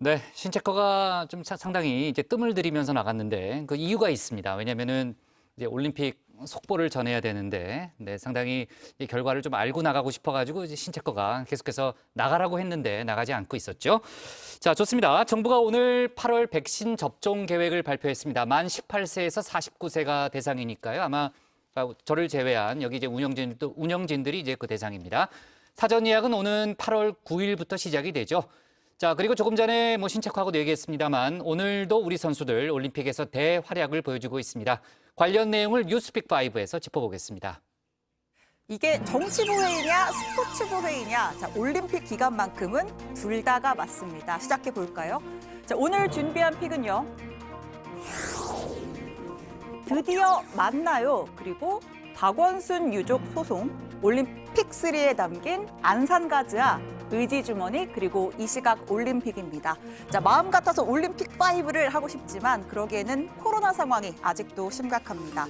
네, 신체커가 좀 상당히 이제 뜸을 들이면서 나갔는데 그 이유가 있습니다. 왜냐면은 이제 올림픽 속보를 전해야 되는데 상당히 이 결과를 좀 알고 나가고 싶어가지고 이제 신체커가 계속해서 나가라고 했는데 나가지 않고 있었죠. 자, 좋습니다. 정부가 오늘 8월 백신 접종 계획을 발표했습니다. 만 18세에서 49세가 대상이니까요. 아마 저를 제외한 여기 이제 운영진들이 이제 그 대상입니다. 사전 예약은 오는 8월 9일부터 시작이 되죠. 자, 그리고 조금 전에 신체코하고도 얘기했습니다만 오늘도 우리 선수들 올림픽에서 대활약을 보여주고 있습니다. 관련 내용을 뉴스픽5에서 짚어보겠습니다. 이게 정치부 회의냐 스포츠부 회의냐, 자, 올림픽 기간만큼은 둘 다가 맞습니다. 시작해 볼까요? 자, 오늘 준비한 픽은요. 드디어 만나요. 그리고 박원순 유족 소송, 올림픽3에 담긴 안산가즈아, 의지주머니, 그리고 이 시각 올림픽입니다. 자, 마음 같아서 올림픽5를 하고 싶지만 그러기에는 코로나 상황이 아직도 심각합니다.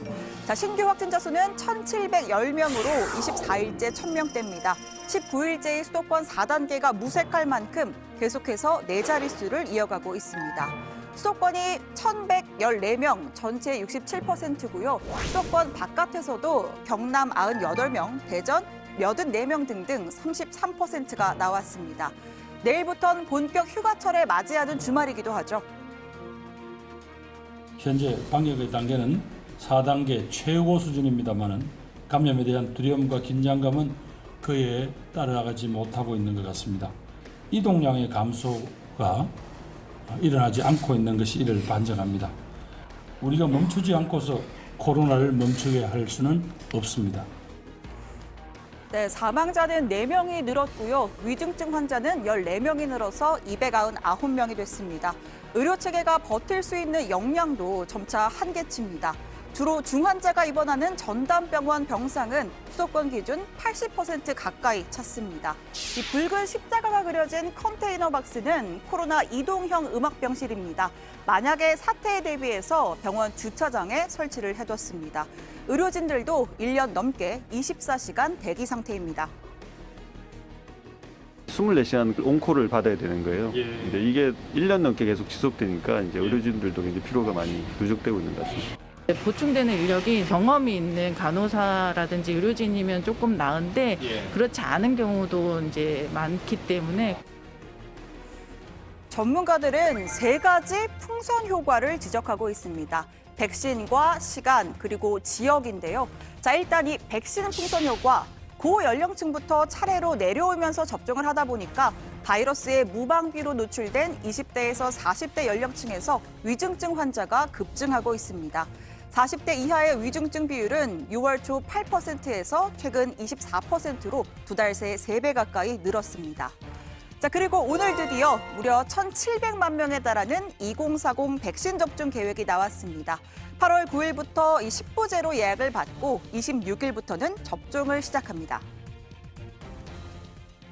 자, 신규 확진자 수는 1,710명으로 24일째 1,000명대입니다. 19일째의 수도권 4단계가 무색할 만큼 계속해서 네 자릿수를 이어가고 있습니다. 수도권이 1,114명, 전체의 67%고요. 수도권 바깥에서도 경남 98명, 대전 84명 등등 33%가 나왔습니다. 내일부터는 본격 휴가철에 맞이하는 주말이기도 하죠. 현재 방역의 단계는 4단계 최고 수준입니다만 감염에 대한 두려움과 긴장감은 그에 따라가지 못하고 있는 것 같습니다. 이동량의 감소가 일어나지 않고 있는 것이 이를 반증합니다. 우리가 멈추지 않고서 코로나를 멈추게 할 수는 없습니다. 네, 사망자는 4명이 늘었고요. 위중증 환자는 14명이 늘어서 299명이 됐습니다. 의료 체계가 버틸 수 있는 역량도 점차 한계치입니다. 주로 중환자가 입원하는 전담병원 병상은 수도권 기준 80% 가까이 찼습니다. 이 붉은 십자가가 그려진 컨테이너 박스는 코로나 이동형 음압병실입니다. 만약에 사태에 대비해서 병원 주차장에 설치를 해뒀습니다. 의료진들도 1년 넘게 24시간 대기 상태입니다. 24시간 온콜을 받아야 되는 거예요. 근데 이게 1년 넘게 계속 지속되니까 이제 의료진들도 굉장히 피로가 많이 누적되고 있는 것 같습니다. 보충되는 인력이 경험이 있는 간호사라든지 의료진이면 조금 나은데 그렇지 않은 경우도 이제 많기 때문에 전문가들은 3가지 풍선 효과를 지적하고 있습니다. 백신과 시간, 그리고 지역인데요. 자, 일단 이 백신 풍선 효과, 고연령층부터 차례로 내려오면서 접종을 하다 보니까 바이러스의 무방비로 노출된 20대에서 40대 연령층에서 위중증 환자가 급증하고 있습니다. 40대 이하의 위중증 비율은 6월 초 8%에서 최근 24%로 2달 새 3배 가까이 늘었습니다. 자, 그리고 오늘 드디어 무려 1,700만 명에 달하는 2040 백신 접종 계획이 나왔습니다. 8월 9일부터 이 10부제로 예약을 받고 26일부터는 접종을 시작합니다.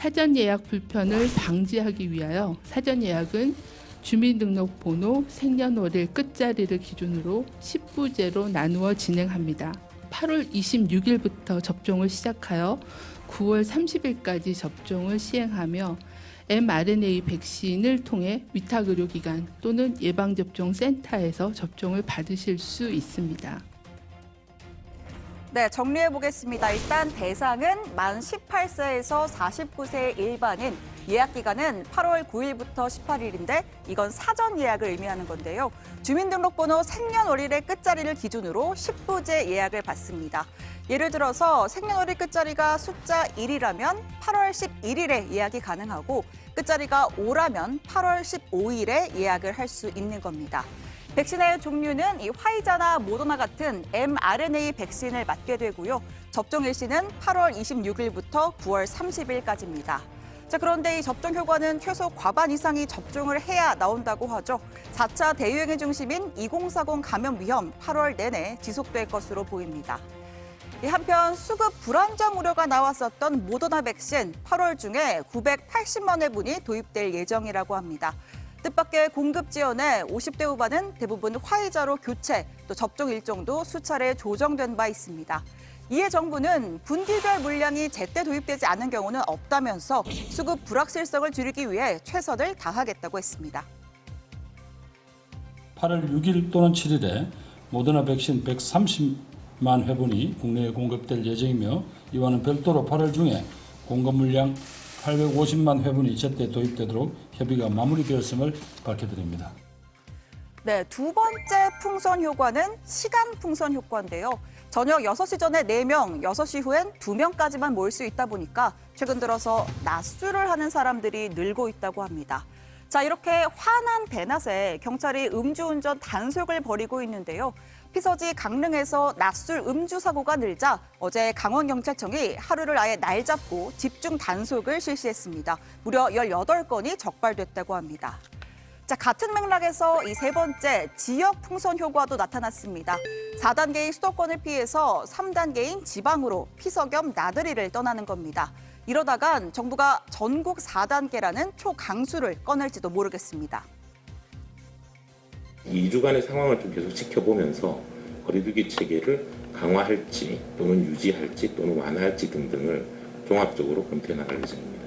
사전 예약 불편을 방지하기 위하여 사전 예약은 주민등록번호, 생년월일 끝자리를 기준으로 10부제로 나누어 진행합니다. 8월 26일부터 접종을 시작하여 9월 30일까지 접종을 시행하며 mRNA 백신을 통해 위탁의료기관 또는 예방접종센터에서 접종을 받으실 수 있습니다. 네, 정리해 보겠습니다. 일단 대상은 만 18세에서 49세 일반인, 예약 기간은 8월 9일부터 18일인데 이건 사전 예약을 의미하는 건데요. 주민등록번호 생년월일의 끝자리를 기준으로 10부제 예약을 받습니다. 예를 들어서 생년월일 끝자리가 숫자 1이라면 8월 11일에 예약이 가능하고 끝자리가 5라면 8월 15일에 예약을 할 수 있는 겁니다. 백신의 종류는 이 화이자나 모더나 같은 mRNA 백신을 맞게 되고요. 접종 일시는 8월 26일부터 9월 30일까지입니다. 자, 그런데 이 접종 효과는 최소 과반 이상이 접종을 해야 나온다고 하죠. 4차 대유행의 중심인 2040 감염 위험 8월 내내 지속될 것으로 보입니다. 한편 수급 불안정 우려가 나왔었던 모더나 백신 8월 중에 980만 회분이 도입될 예정이라고 합니다. 뜻밖의 공급 지연에 50대 후반은 대부분 화이자로 교체, 또 접종 일정도 수차례 조정된 바 있습니다. 이에 정부는 분기별 물량이 제때 도입되지 않은 경우는 없다면서 수급 불확실성을 줄이기 위해 최선을 다하겠다고 했습니다. 8월 6일 또는 7일에 모더나 백신 130만 회분이 국내에 공급될 예정이며 이와는 별도로 8월 중에 공급 물량 850만 회분이 제때 도입되도록 협의가 마무리되었음을 밝혀드립니다. 네, 두 번째 풍선 효과는 시간 풍선 효과인데요. 저녁 6시 전에 4명, 6시 후엔 2명까지만 모일 수 있다 보니까 최근 들어서 낮술을 하는 사람들이 늘고 있다고 합니다. 자, 이렇게 화난 대낮에 경찰이 음주운전 단속을 벌이고 있는데요. 피서지 강릉에서 낮술 음주 사고가 늘자 어제 강원경찰청이 하루를 아예 날 잡고 집중 단속을 실시했습니다. 무려 18건이 적발됐다고 합니다. 자, 같은 맥락에서 이 세 번째 지역 풍선 효과도 나타났습니다. 4단계인 수도권을 피해서 3단계인 지방으로 피서 겸 나들이를 떠나는 겁니다. 이러다간 정부가 전국 4단계라는 초강수를 꺼낼지도 모르겠습니다. 2주간의 상황을 좀 계속 지켜보면서 거리두기 체계를 강화할지 또는 유지할지 또는 완화할지 등등을 종합적으로 검토해 나갈 예정입니다.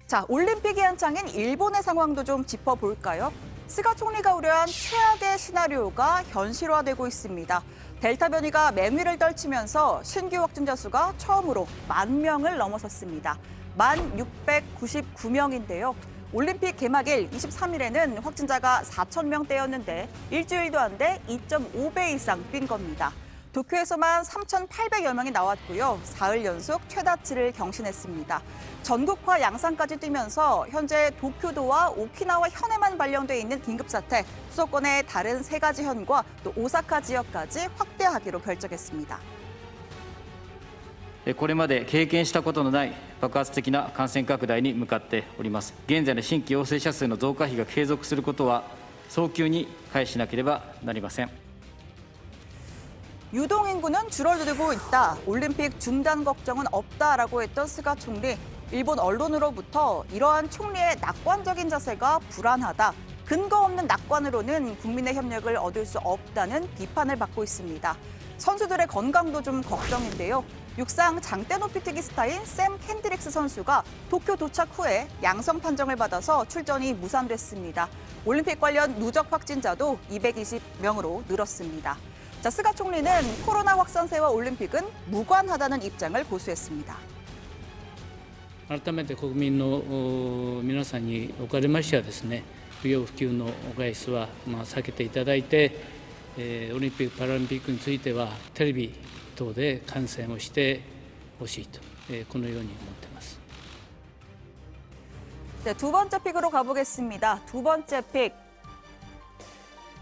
자, 올림픽이 한창인 일본의 상황도 좀 짚어볼까요? 스가 총리가 우려한 최악의 시나리오가 현실화되고 있습니다. 델타 변이가 맹위를 떨치면서 신규 확진자 수가 처음으로 10,000명을 넘어섰습니다. 1,699명인데요. 올림픽 개막일 23일에는 확진자가 4,000명대였는데 일주일도 안 돼 2.5배 이상 뛴 겁니다. 도쿄에서만 3,800여 명이 나왔고요. 사흘 연속 최다치를 경신했습니다. 전국화 양상까지 뛰면서 현재 도쿄도와 오키나와 현에만 발령돼 있는 긴급사태, 수도권의 다른 3가지 현과 또 오사카 지역까지 확대하기로 결정했습니다. これまで経験したことのない爆発的な感染拡大に向かっております。現在の新規陽性者数の増加比が継続することは早急に回避しなければなりません。 유동인구는 줄어들고 있다. 올림픽 중단 걱정은 없다라고 했던 스가 총리. 일본 언론으로부터 이러한 총리의 낙관적인 자세가 불안하다. 근거 없는 낙관으로는 국민의 협력을 얻을 수 없다는 비판을 받고 있습니다. 선수들의 건강도 좀 걱정인데요. 육상 장대 높이 뛰기 스타인 샘 캔드릭스 선수가 도쿄 도착 후에 양성 판정을 받아서 출전이 무산됐습니다. 올림픽 관련 누적 확진자도 220명으로 늘었습니다. 자, 스가 총리는 코로나 확산세와 올림픽은 무관하다는 입장을 고수했습니다. 改めて国民の皆さんにおかれましてはですね、不要不急の外出は避けていただいて、オリンピック・パラリンピックについてはテレビ等で観戦をしてほしいと、このように思っています。 네, 두 번째 픽으로 가보겠습니다. 두 번째 픽.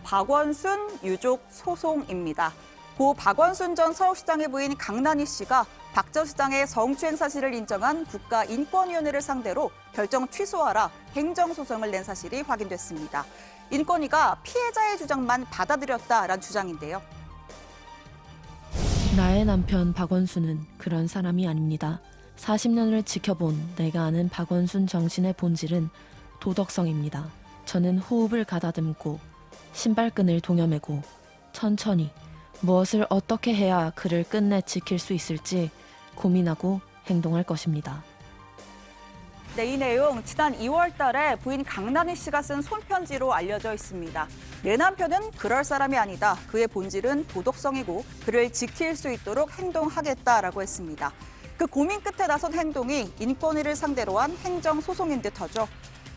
박원순 유족 소송입니다. 고 박원순 전 서울시장의 부인 강난희 씨가 박 전 시장의 성추행 사실을 인정한 국가인권위원회를 상대로 결정 취소하라 행정소송을 낸 사실이 확인됐습니다. 인권위가 피해자의 주장만 받아들였다라는 주장인데요. 나의 남편 박원순은 그런 사람이 아닙니다. 40년을 지켜본 내가 아는 박원순 정신의 본질은 도덕성입니다. 저는 호흡을 가다듬고 신발끈을 동여매고 천천히 무엇을 어떻게 해야 그를 끝내 지킬 수 있을지 고민하고 행동할 것입니다. 네, 이 내용 지난 2월 달에 부인 강난희 씨가 쓴 손편지로 알려져 있습니다. 내 남편은 그럴 사람이 아니다. 그의 본질은 도덕성이고 그를 지킬 수 있도록 행동하겠다라고 했습니다. 그 고민 끝에 나선 행동이 인권위를 상대로 한 행정소송인 듯하죠.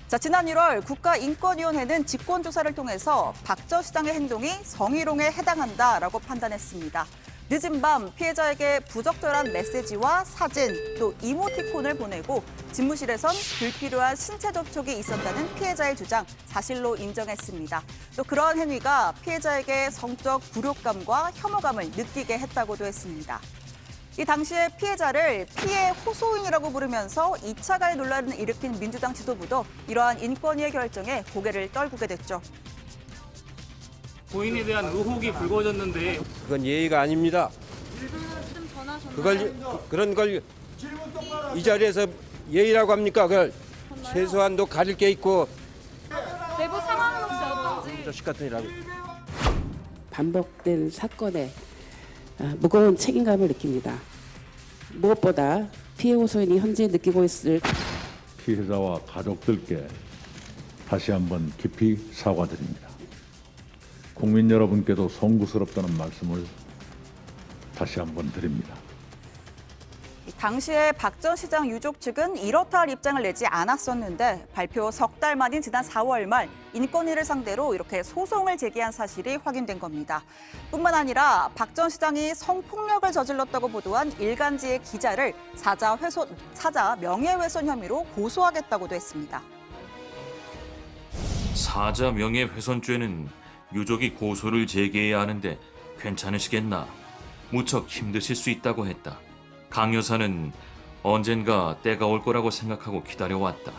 자, 지난 1월 국가인권위원회는 직권조사를 통해서 박 전 시장의 행동이 성희롱에 해당한다라고 판단했습니다. 늦은 밤 피해자에게 부적절한 메시지와 사진, 또 이모티콘을 보내고 집무실에선 불필요한 신체 접촉이 있었다는 피해자의 주장 사실로 인정했습니다. 또 그러한 행위가 피해자에게 성적 굴욕감과 혐오감을 느끼게 했다고도 했습니다. 이 당시에 피해자를 피해 호소인이라고 부르면서 2차 가해 논란을 일으킨 민주당 지도부도 이러한 인권위의 결정에 고개를 떨구게 됐죠. 고인에 대한 의혹이 불거졌는데 그건 예의가 아닙니다. 그런 걸 이 자리에서 예의라고 합니까? 그걸 최소한도 가릴 게 있고. 내부 상황은 혹시 어떤지? 자식 같은 일하고. 반복된 사건에 무거운 책임감을 느낍니다. 무엇보다 피해 호소인이 현재 느끼고 있을 피해자와 가족들께 다시 한번 깊이 사과드립니다. 국민 여러분께도 송구스럽다는 말씀을 다시 한번 드립니다. 당시에 박 전 시장 유족 측은 이렇다 할 입장을 내지 않았었는데 발표 석 달 만인 지난 4월 말 인권위를 상대로 이렇게 소송을 제기한 사실이 확인된 겁니다. 뿐만 아니라 박 전 시장이 성폭력을 저질렀다고 보도한 일간지의 기자를 사자 명예훼손 혐의로 고소하겠다고도 했습니다. 사자 명예훼손죄는 유족이 고소를 제기해야 하는데 괜찮으시겠나? 무척 힘드실 수 있다고 했다. 강 여사는 언젠가 때가 올 거라고 생각하고 기다려왔다.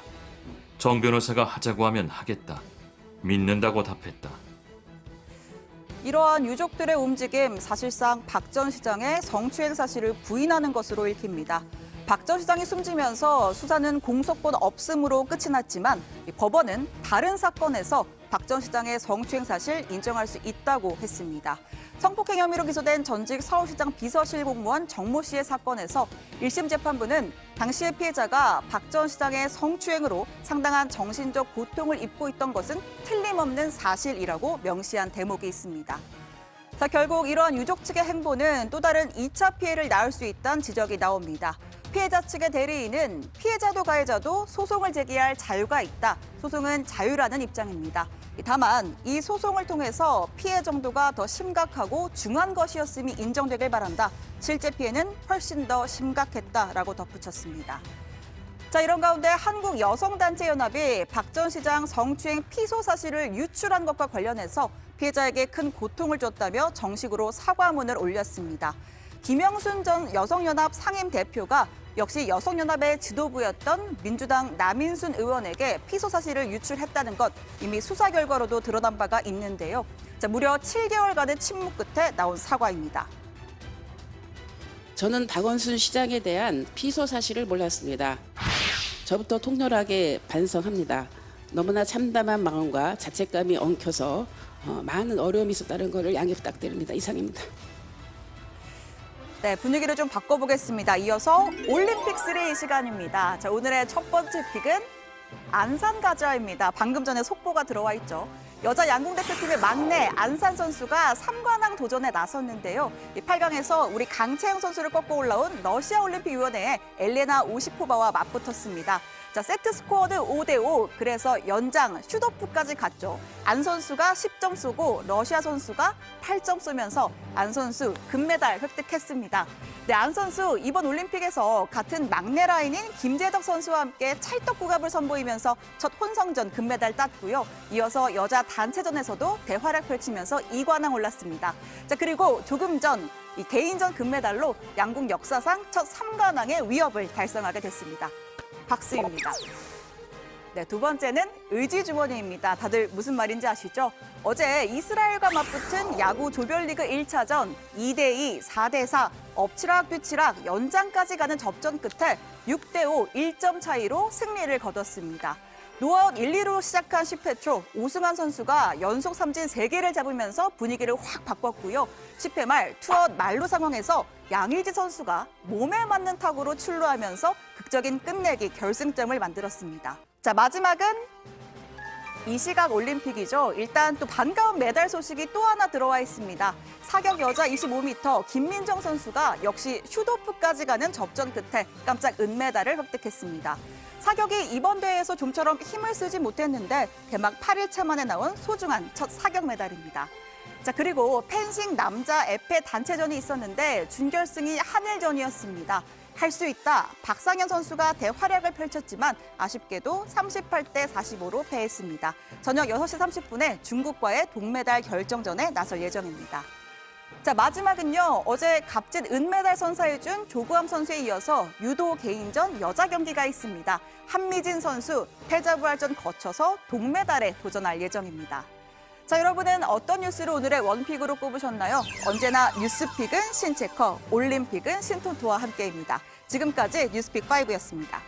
정 변호사가 하자고 하면 하겠다. 믿는다고 답했다. 이러한 유족들의 움직임, 사실상 박 전 시장의 성추행 사실을 부인하는 것으로 읽힙니다. 박 전 시장이 숨지면서 수사는 공소권 없음으로 끝이 났지만 법원은 다른 사건에서 박 전 시장의 성추행 사실 인정할 수 있다고 했습니다. 성폭행 혐의로 기소된 전직 서울시장 비서실 공무원 정모 씨의 사건에서 1심 재판부는 당시의 피해자가 박 전 시장의 성추행으로 상당한 정신적 고통을 입고 있던 것은 틀림없는 사실이라고 명시한 대목이 있습니다. 자, 결국 이러한 유족 측의 행보는 또 다른 2차 피해를 낳을 수 있다는 지적이 나옵니다. 피해자 측의 대리인은 피해자도 가해자도 소송을 제기할 자유가 있다. 소송은 자유라는 입장입니다. 다만 이 소송을 통해서 피해 정도가 더 심각하고 중한 것이었음이 인정되길 바란다. 실제 피해는 훨씬 더 심각했다라고 덧붙였습니다. 자, 이런 가운데 한국여성단체연합이 박 전 시장 성추행 피소 사실을 유출한 것과 관련해서 피해자에게 큰 고통을 줬다며 정식으로 사과문을 올렸습니다. 김영순 전 여성연합 상임대표가 역시 여성연합의 지도부였던 민주당 남인순 의원에게 피소 사실을 유출했다는 것 이미 수사 결과로도 드러난 바가 있는데요. 자, 무려 7개월간의 침묵 끝에 나온 사과입니다. 저는 박원순 시장에 대한 피소 사실을 몰랐습니다. 저부터 통렬하게 반성합니다. 너무나 참담한 마음과 자책감이 엉켜서 많은 어려움이 있었다는 것을 양해 부탁드립니다. 이상입니다. 네, 분위기를 좀 바꿔보겠습니다. 이어서 올림픽 3의 시간입니다. 자, 오늘의 첫 번째 픽은 안산 가자입니다. 방금 전에 속보가 들어와 있죠. 여자 양궁대표팀의 막내 안산 선수가 3관왕 도전에 나섰는데요. 8강에서 우리 강채영 선수를 꺾고 올라온 러시아올림픽위원회의 엘레나 오시포바와 맞붙었습니다. 자, 세트 스코어는 5대5, 그래서 연장 슛오프까지 갔죠. 안 선수가 10점 쏘고 러시아 선수가 8점 쏘면서 안 선수 금메달 획득했습니다. 네, 안 선수 이번 올림픽에서 같은 막내 라인인 김재덕 선수와 함께 찰떡궁합을 선보이면서 첫 혼성전 금메달 땄고요. 이어서 여자 단체전에서도 대활약 펼치면서 2관왕 올랐습니다. 자, 그리고 조금 전 이 개인전 금메달로 양궁 역사상 첫 3관왕의 위협을 달성하게 됐습니다. 박수입니다. 네, 두 번째는 의지주머니입니다. 다들 무슨 말인지 아시죠? 어제 이스라엘과 맞붙은 야구 조별리그 1차전 2대2, 4대4, 엎치락 뒤치락 연장까지 가는 접전 끝에 6대5 1점 차이로 승리를 거뒀습니다. 노아웃 1, 2로 시작한 10회 초 오승환 선수가 연속 삼진 3개를 잡으면서 분위기를 확 바꿨고요. 10회 말 투아웃 만루 상황에서 양의지 선수가 몸에 맞는 타구로 출루하면서 극적인 끝내기 결승점을 만들었습니다. 자, 마지막은 이 시각 올림픽이죠. 일단 또 반가운 메달 소식이 또 하나 들어와 있습니다. 사격 여자 25m 김민정 선수가 역시 슛오프까지 가는 접전 끝에 깜짝 은메달을 획득했습니다. 사격이 이번 대회에서 좀처럼 힘을 쓰지 못했는데 개막 8일차 만에 나온 소중한 첫 사격 메달입니다. 자, 그리고 펜싱 남자 에페 단체전이 있었는데 준결승이 한일전이었습니다. 할 수 있다. 박상현 선수가 대활약을 펼쳤지만 아쉽게도 38대 45로 패했습니다. 저녁 6시 30분에 중국과의 동메달 결정전에 나설 예정입니다. 자, 마지막은요. 어제 값진 은메달 선사해준 조구함 선수에 이어서 유도 개인전 여자 경기가 있습니다. 한미진 선수 패자부활전 거쳐서 동메달에 도전할 예정입니다. 자, 여러분은 어떤 뉴스를 오늘의 원픽으로 꼽으셨나요? 언제나 뉴스픽은 신체커, 올림픽은 신토토와 함께입니다. 지금까지 뉴스픽5였습니다.